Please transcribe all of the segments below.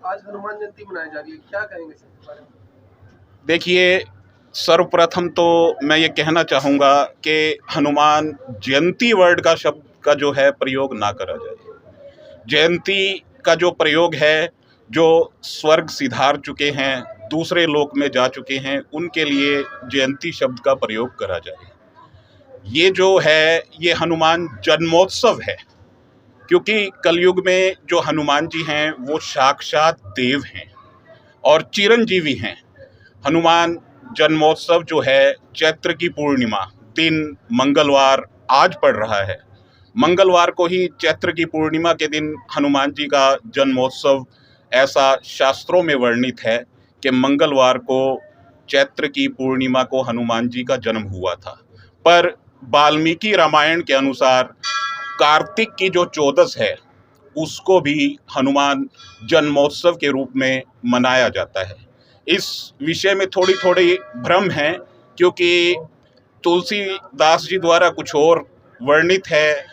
आज हनुमान जयंती मनाई जा रही है, क्या कहेंगे इसके बारे में? देखिए, सर्वप्रथम तो मैं ये कहना चाहूँगा कि हनुमान जयंती वर्ड का शब्द का जो है प्रयोग ना करा जाए। जयंती का जो प्रयोग है, जो स्वर्ग सिधार चुके हैं, दूसरे लोक में जा चुके हैं, उनके लिए जयंती शब्द का प्रयोग करा जाए। ये जो है, ये हनुमान जन्मोत्सव है, क्योंकि कलयुग में जो हनुमान जी हैं वो साक्षात देव हैं और चिरंजीवी हैं। हनुमान जन्मोत्सव जो है, चैत्र की पूर्णिमा दिन मंगलवार आज पड़ रहा है। मंगलवार को ही चैत्र की पूर्णिमा के दिन हनुमान जी का जन्मोत्सव, ऐसा शास्त्रों में वर्णित है कि मंगलवार को चैत्र की पूर्णिमा को हनुमान जी का जन्म हुआ था। पर वाल्मीकि रामायण के अनुसार कार्तिक की जो चौदस है, उसको भी हनुमान जन्मोत्सव के रूप में मनाया जाता है। इस विषय में थोड़ी थोड़ी भ्रम है, क्योंकि तुलसीदास जी द्वारा कुछ और वर्णित है,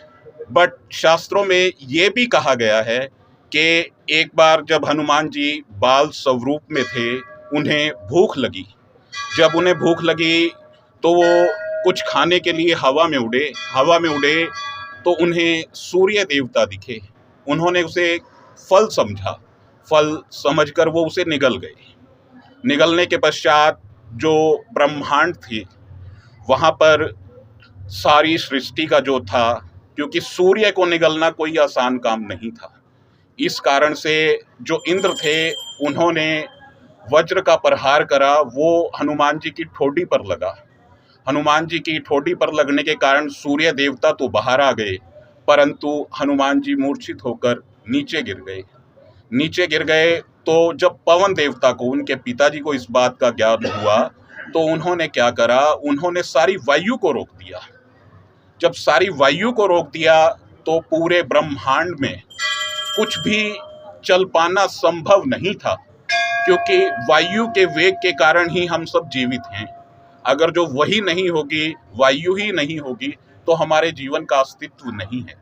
बट शास्त्रों में ये भी कहा गया है कि एक बार जब हनुमान जी बाल स्वरूप में थे, उन्हें भूख लगी। जब उन्हें भूख लगी तो वो कुछ खाने के लिए हवा में उड़े तो उन्हें सूर्य देवता दिखे। उन्होंने उसे फल समझा, फल समझकर वो उसे निगल गए। निगलने के पश्चात जो ब्रह्मांड थी, वहाँ पर सारी सृष्टि का जो था, क्योंकि सूर्य को निगलना कोई आसान काम नहीं था, इस कारण से जो इंद्र थे, उन्होंने वज्र का प्रहार करा। वो हनुमान जी की ठोडी पर लगा। हनुमान जी की ठोडी पर लगने के कारण सूर्य देवता तो बाहर आ गए, परंतु हनुमान जी मूर्छित होकर नीचे गिर गए। तो जब पवन देवता को, उनके पिताजी को इस बात का ज्ञान हुआ, तो उन्होंने क्या करा, उन्होंने सारी वायु को रोक दिया। जब सारी वायु को रोक दिया तो पूरे ब्रह्मांड में कुछ भी चल पाना संभव नहीं था, क्योंकि वायु के वेग के कारण ही हम सब जीवित हैं। अगर जो वही नहीं होगी, वायु ही नहीं होगी, तो हमारे जीवन का अस्तित्व नहीं है।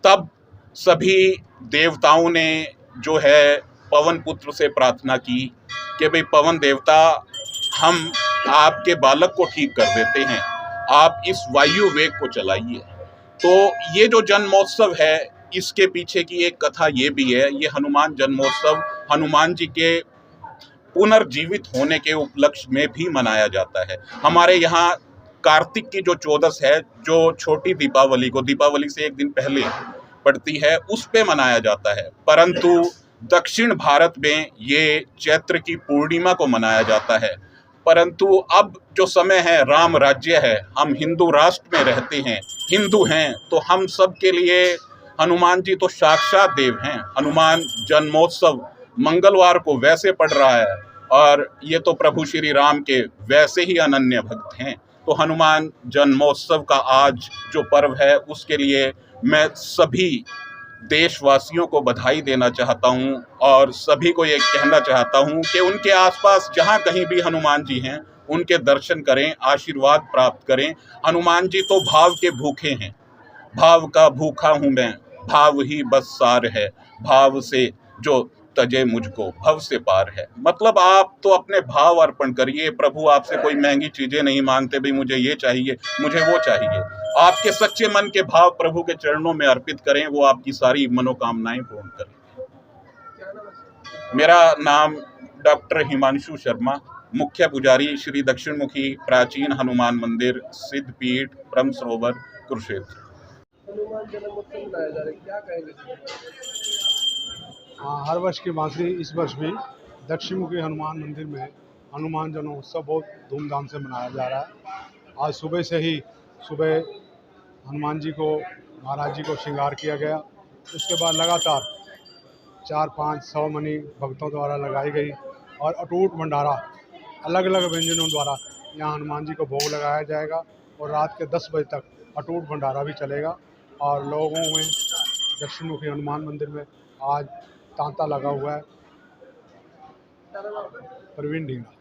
तब सभी देवताओं ने जो है पवन पुत्र से प्रार्थना की कि भाई पवन देवता, हम आपके बालक को ठीक कर देते हैं, आप इस वायु वेग को चलाइए। तो ये जो जन्मोत्सव है, इसके पीछे की एक कथा ये भी है। ये हनुमान जन्मोत्सव हनुमान जी के पुनर्जीवित होने के उपलक्ष्य में भी मनाया जाता है। हमारे यहाँ कार्तिक की जो चौदस है, जो छोटी दीपावली को, दीपावली से एक दिन पहले पड़ती है, उस पे मनाया जाता है। परंतु दक्षिण भारत में ये चैत्र की पूर्णिमा को मनाया जाता है। परंतु अब जो समय है, राम राज्य है, हम हिंदू राष्ट्र में रहते हैं, हिंदू हैं, तो हम सब के लिए हनुमान जी तो साक्षात देव हैं। हनुमान जन्मोत्सव मंगलवार को वैसे पड़ रहा है, और ये तो प्रभु श्री राम के वैसे ही अनन्य भक्त हैं। तो हनुमान जन्मोत्सव का आज जो पर्व है, उसके लिए मैं सभी देशवासियों को बधाई देना चाहता हूं, और सभी को ये कहना चाहता हूं कि उनके आसपास जहां कहीं भी हनुमान जी हैं, उनके दर्शन करें, आशीर्वाद प्राप्त करें। हनुमान जी तो भाव के भूखे हैं। भाव का भूखा हूं मैं, भाव ही बस सार है, भाव से जो तजे मुझको भव से पार है। मतलब आप तो अपने भाव अर्पण करिए। प्रभु आपसे कोई महंगी चीजें नहीं मांगते, भाई मुझे ये चाहिए, मुझे वो चाहिए। आपके सच्चे मन के भाव प्रभु के चरणों में अर्पित करें, वो आपकी सारी मनोकामनाएं पूर्ण करें। मेरा नाम डॉक्टर हिमांशु शर्मा, मुख्य पुजारी श्री दक्षिणमुखी प्राचीन हनुमान मंदिर, सिद्धपीठ, ब्रह्म सरोवर, कुरुक्षेत्र। हनुमान जन्मोत्सव मनाया जा रहा है, क्या कहेंगे? हर वर्ष की भांति इस वर्ष भी दक्षिणमुखी हनुमान मंदिर में हनुमान जन्मोत्सव बहुत धूमधाम से मनाया जा रहा है। आज सुबह से ही हनुमान जी को, महाराज जी को श्रृंगार किया गया। उसके बाद लगातार 400-500 मणि भक्तों द्वारा लगाई गई और अटूट भंडारा अलग अलग व्यंजनों द्वारा यहाँ हनुमान जी को भोग लगाया जाएगा और रात के 10 बजे तक अटूट भंडारा भी चलेगा। और लोगों में दक्षिणमुखी हनुमान मंदिर में आज तांता लगा हुआ है। क्या नाम है आपका? प्रवीण ढींगरा।